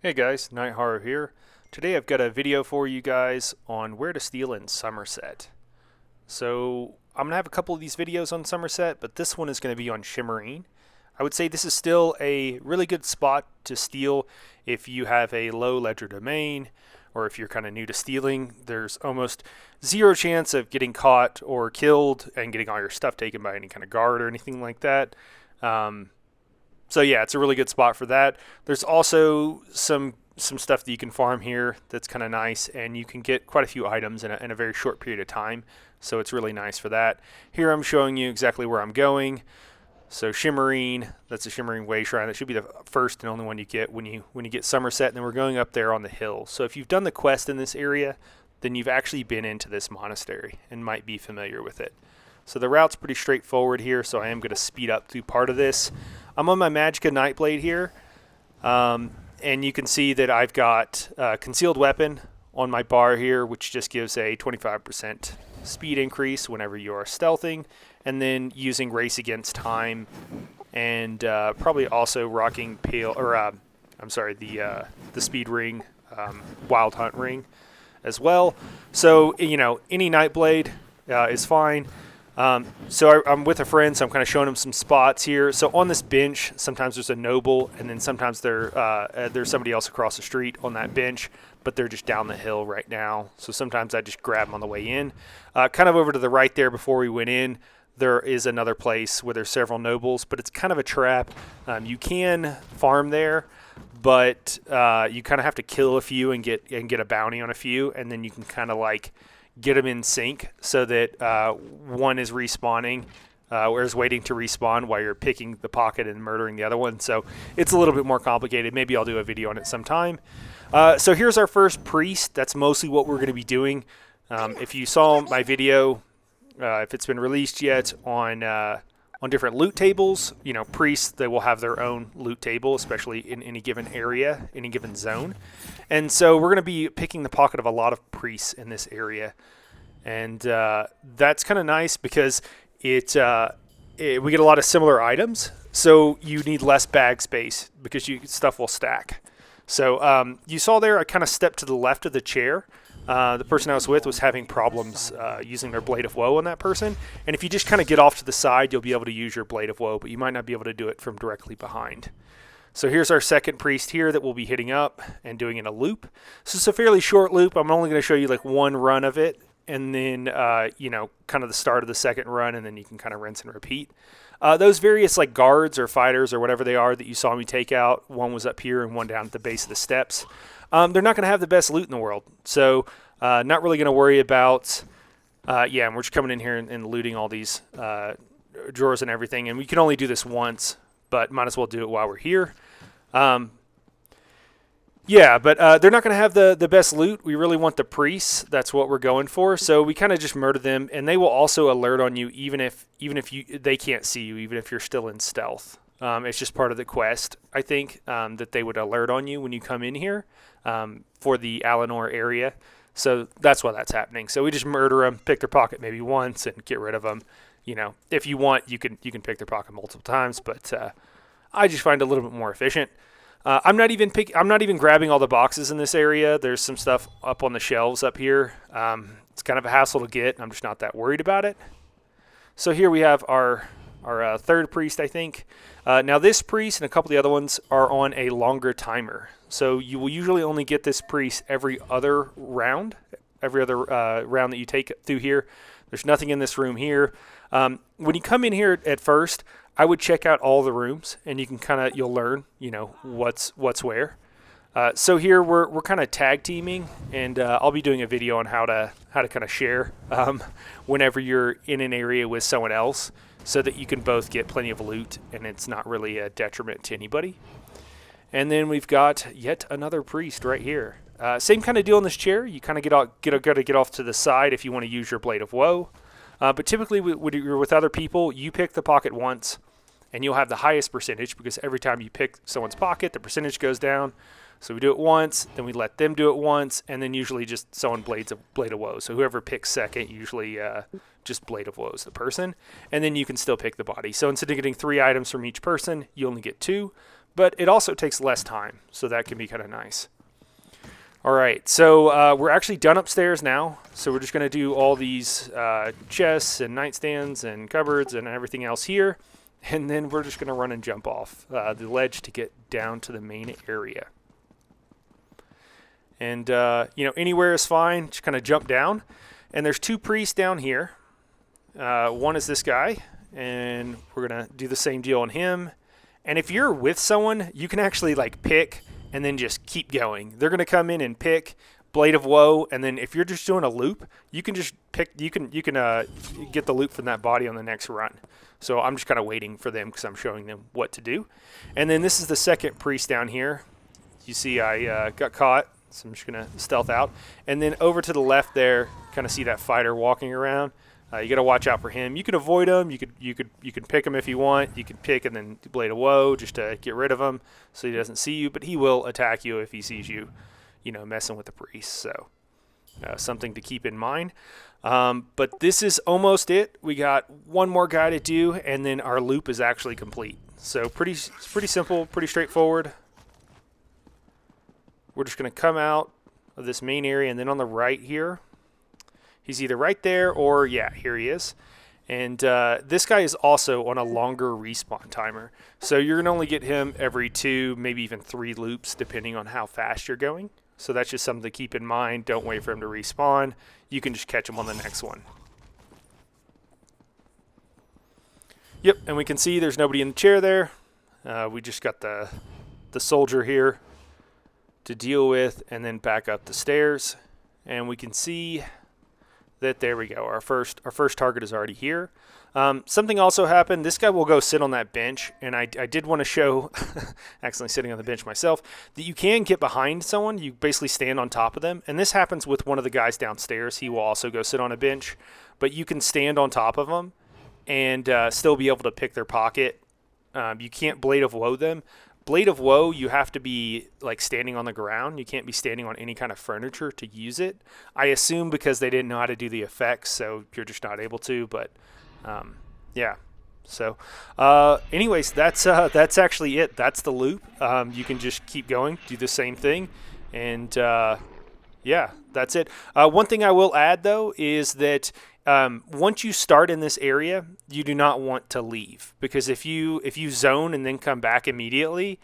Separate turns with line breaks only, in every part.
Hey guys, Nightharrow here. Today I've got a video for you guys on where to steal in Summerset. So I'm going to have a couple of these videos on Summerset, but this one is going to be on Shimmerene. I would say this is still a really good spot to steal if you have a low ledger domain or if you're kind of new to stealing. There's almost zero chance of getting caught or killed and getting all your stuff taken by any kind of guard or anything like that. So yeah, it's a really good spot for that. There's also some stuff that you can farm here that's kind of nice, and you can get quite a few items in a very short period of time. So it's really nice for that. Here I'm showing you exactly where I'm going. So Shimmerene, that's a Shimmerene Way Shrine. That should be the first and only one you get when you get Summerset. And then we're going up there on the hill. So if you've done the quest in this area, then you've actually been into this monastery and might be familiar with it. So the route's pretty straightforward here, so I am going to speed up through part of this. I'm on my Magicka Nightblade here, and you can see that I've got Concealed Weapon on my bar here, which just gives a 25% speed increase whenever you are stealthing, and then using Race Against Time, and probably also rocking the Speed Ring, Wild Hunt Ring as well. So, any Nightblade is fine. So I'm with a friend, so I'm kind of showing him some spots here. So on this bench, sometimes there's a noble, and then sometimes there's somebody else across the street on that bench, but they're just down the hill right now. So sometimes I just grab them on the way in. Kind of over to the right there before we went in, there is another place where there's several nobles, but it's kind of a trap. You can farm there, but you kind of have to kill a few and get a bounty on a few, and then you can kind of like get them in sync so that one is respawning or is waiting to respawn while you're picking the pocket and murdering the other one. So it's a little bit more complicated. Maybe I'll do a video on it sometime. So here's our first priest. That's mostly what we're going to be doing. If you saw my video, if it's been released yet, on different loot tables, priests, they will have their own loot table, especially in any given area, any given zone. And so we're going to be picking the pocket of a lot of priests in this area. And that's kind of nice because we get a lot of similar items. So you need less bag space because stuff will stack. So you saw there, I kind of stepped to the left of the chair. The person I was with was having problems using their Blade of Woe on that person. And if you just kind of get off to the side, you'll be able to use your Blade of Woe, but you might not be able to do it from directly behind. So here's our second priest here that we'll be hitting up and doing in a loop. So it's a fairly short loop. I'm only going to show you like one run of it, and then, kind of the start of the second run, and then you can kind of rinse and repeat. Those various like guards or fighters or whatever they are that you saw me take out, one was up here and one down at the base of the steps. They're not going to have the best loot in the world. So not really going to worry about, and we're just coming in here and looting all these drawers and everything. And we can only do this once, but might as well do it while we're here. But they're not going to have the best loot. We really want the priests. That's what we're going for. So we kind of just murder them, and they will also alert on you even if they can't see you, even if you're still in stealth. It's just part of the quest, I think, that they would alert on you when you come in here for the Alinor area. So that's why that's happening. So we just murder them, pick their pocket maybe once, and get rid of them. If you want, you can pick their pocket multiple times, but I just find it a little bit more efficient. I'm not even grabbing all the boxes in this area. There's some stuff up on the shelves up here. It's kind of a hassle to get. I'm just not that worried about it. So here we have our third priest, I think. Now this priest and a couple of the other ones are on a longer timer. So you will usually only get this priest every other round that you take through here. There's nothing in this room here. When you come in here at first, I would check out all the rooms, and you'll learn, what's where. So here we're kind of tag teaming, and I'll be doing a video on how to kind of share whenever you're in an area with someone else, so that you can both get plenty of loot, and it's not really a detriment to anybody. And then we've got yet another priest right here. Same kind of deal in this chair. You kind of got to get off to the side if you want to use your Blade of Woe. But typically, when you're with other people, you pick the pocket once, and you'll have the highest percentage because every time you pick someone's pocket, the percentage goes down. So we do it once, then we let them do it once, and then usually just someone Blade of Woe. So whoever picks second, usually just Blade of Woe is the person. And then you can still pick the body. So instead of getting 3 items from each person, you only get 2. but it also takes less time, so that can be kind of nice. All right, so we're actually done upstairs now, so we're just going to do all these chests and nightstands and cupboards and everything else here, and then we're just going to run and jump off the ledge to get down to the main area. And, you know, anywhere is fine, just kind of jump down. And there's 2 priests down here. One is this guy, and we're going to do the same deal on him. And if you're with someone, you can actually like pick and then just keep going. They're going to come in and pick Blade of Woe, and then if you're just doing a loop, you can just pick. You can get the loop from that body on the next run. So I'm just kind of waiting for them because I'm showing them what to do. And then this is the second priest down here. You see, I got caught, so I'm just going to stealth out. And then over to the left there, kind of see that fighter walking around. You got to watch out for him. You can avoid him. You can pick him if you want. You can pick and then Blade of Woe just to get rid of him so he doesn't see you. But he will attack you if he sees you, you know, messing with the priest. So something to keep in mind. But this is almost it. We got one more guy to do, and then our loop is actually complete. So pretty simple, pretty straightforward. We're just going to come out of this main area, and then on the right here, he's either right there or, yeah, here he is. And this guy is also on a longer respawn timer. So you're going to only get him every 2, maybe even 3 loops, depending on how fast you're going. So that's just something to keep in mind. Don't wait for him to respawn. You can just catch him on the next one. Yep, and we can see there's nobody in the chair there. We just got the soldier here to deal with, and then back up the stairs. And we can see that there we go. Our first target is already here. Something also happened. This guy will go sit on that bench, and I did want to show, accidentally sitting on the bench myself, that you can get behind someone. You basically stand on top of them, and this happens with one of the guys downstairs. He will also go sit on a bench, but you can stand on top of them and still be able to pick their pocket. You can't Blade of Woe them. Blade of Woe, you have to be like standing on the ground. You can't be standing on any kind of furniture to use it. I assume because they didn't know how to do the effects, so you're just not able to. But yeah. So, anyways, that's actually it. That's the loop. You can just keep going, do the same thing, and yeah, that's it. One thing I will add though is that once you start in this area, you do not want to leave, because if you zone and then come back immediately,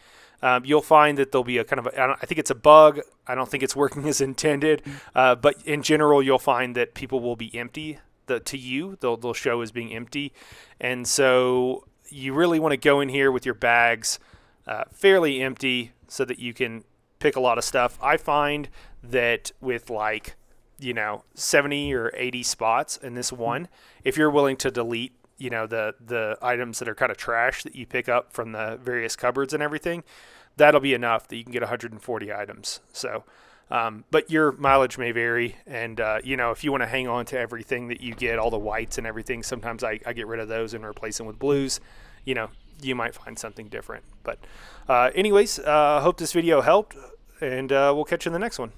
you'll find that there'll be a kind of I think it's a bug. I don't think it's working as intended, but in general, you'll find that people will be empty. To you, they'll show as being empty, and so you really want to go in here with your bags fairly empty so that you can pick a lot of stuff. I find that with like 70 or 80 spots in this one, if you're willing to delete, the items that are kind of trash that you pick up from the various cupboards and everything, that'll be enough that you can get 140 items. So, but your mileage may vary. And, if you want to hang on to everything that you get, all the whites and everything, sometimes I get rid of those and replace them with blues. You might find something different. But anyways, hope this video helped, and we'll catch you in the next one.